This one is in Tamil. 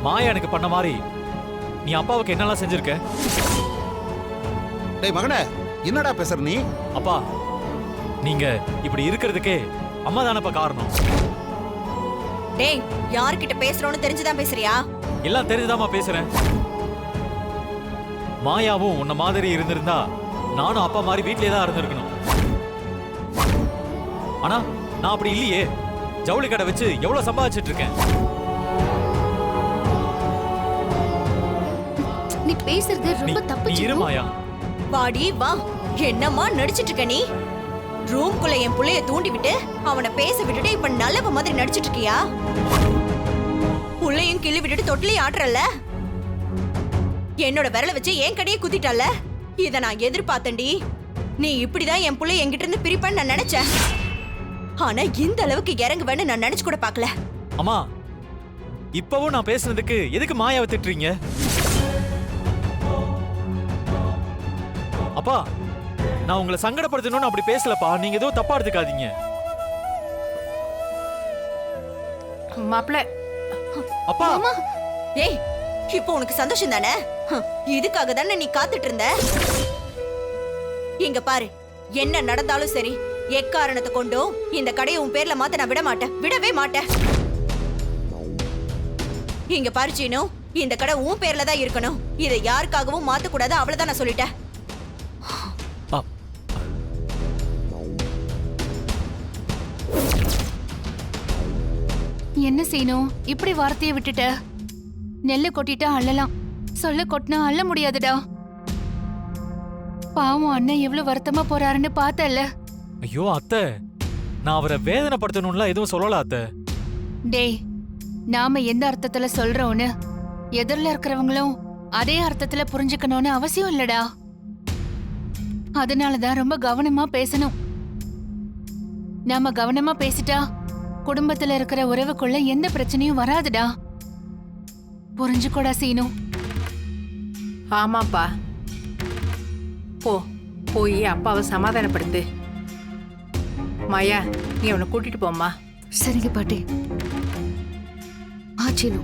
மாயா எனக்கு பண்ண மாதிரி நீ அப்பாவுக்கு என்னெல்லாம் செஞ்சிருக்க? டேய் மகனே, என்னடா பேசுற நீ? அப்பா, நீங்க இப்படி இருக்கிறதுக்கே அம்மா தானப்பா காரணம். டேய், யார்கிட்ட பேசுறோன்னு தெரிஞ்சுதான் பேசுறியா? எல்லாம் தெரிஞ்சுதாம்மா பேசுறேன். மாயாவும் உன்ன மாதிரி இருந்திருந்தா நானும் அப்பா மாதிரி வீட்லயே தான் இருந்திருக்கணும். ஆனா நான் அப்படி இல்லையே. ஜவுளி கடை வச்சு எவ்வளவு சம்பாதிச்சிட்டு இருக்கேன். நீ பேசுறது ரொம்ப தப்பு. நீ இரு மாயா. வாடி வா. என்னம்மா நடிச்சிட்டு இருக்க நீ? ரூம்குள்ள என் புள்ளைய தூண்டி விட்டு அவனை பேச விட்டுட்டு இப்ப நல்லவ மாதிரி நடிச்சிட்டு இருக்கியா? புள்ளையும் கிள்ளி விட்டுட்டு தொட்டிலையும் ஆடுறல்ல. என்னோட விரல வச்சு என் கடையை குத்திட்டல்ல. இத நான் எதிர்பார்த்தேன்டி. நீ இப்படிதான் என் புள்ளைய என்கிட்ட இருந்து பிரிப்பேன்னு நான் நினைச்சேன். ஆனா இந்த அளவுக்கு இறங்குவேன்னு நான் நினைச்சு கூட பார்க்கல. அம்மா, இப்பவும் நான் பேசுனதுக்கு எதுக்கு மாயாவை திட்டுறீங்க? அப்பா, நான் உங்களை சங்கடப்படுத்தணும்னு அப்படி பேசலப்பா. நீங்க எதுவும் தப்பா எடுத்துக்காதீங்க. மாப்ள. அப்பா. ஏய், இப்போ உனக்கு சந்தோஷம் தானே? இதுக்காக தானே நீ காத்துட்டு இருந்த? இங்க பாரு, என்ன நடந்தாலும் சரி, எக்காரணத்தை கொண்டும் இந்த கடையை உன் பேர்ல மாத்த நான் விட மாட்டேன். விடவே மாட்டேன். இங்க பாரு சீனு, இந்த கடை உன் பேர்ல தான் இருக்கணும். இதை யாருக்காகவும் மாத்த கூடாது. அவ்வளவுதான் நான் சொல்லிட்டேன். என்ன செய்யணும்? இப்படி வார்த்தையை விட்டுட்ட. நெல்ல கொட்டிட்டா அள்ளலாம், சொல்ல கொட்டினா அள்ள முடியாதுடா. பாவம் அண்ணன் எவ்வளவு வருத்தமா போறாருன்னு பார்த்தல. ஐயோ அத்தை, நான் அவரை வேதனைப்படுத்தணும்லாம் எதுவும் சொல்லல அத்தை. டேய், நாம எந்த அர்த்தத்துல சொல்றோன்னு எதிரில இருக்கிறவங்களும் அதே அர்த்தத்துல புரிஞ்சுக்கணும்னு அவசியம் இல்லடா. அதனாலதான் ரொம்ப கவனமா பேசணும். நாம கவனமா பேசிட்டா குடும்பத்துல இருக்கிற உறவுக்குள்ள எந்த பிரச்சனையும் வராதுடா. புரிஞ்சுக்கூடா சீனு? ஆமாப்பா. போய் அப்பாவை சமாதானப்படுத்து. மாயா, நீ அவனை கூட்டிட்டு போம்மா. சரிங்க பாட்டி. ஆச்சினு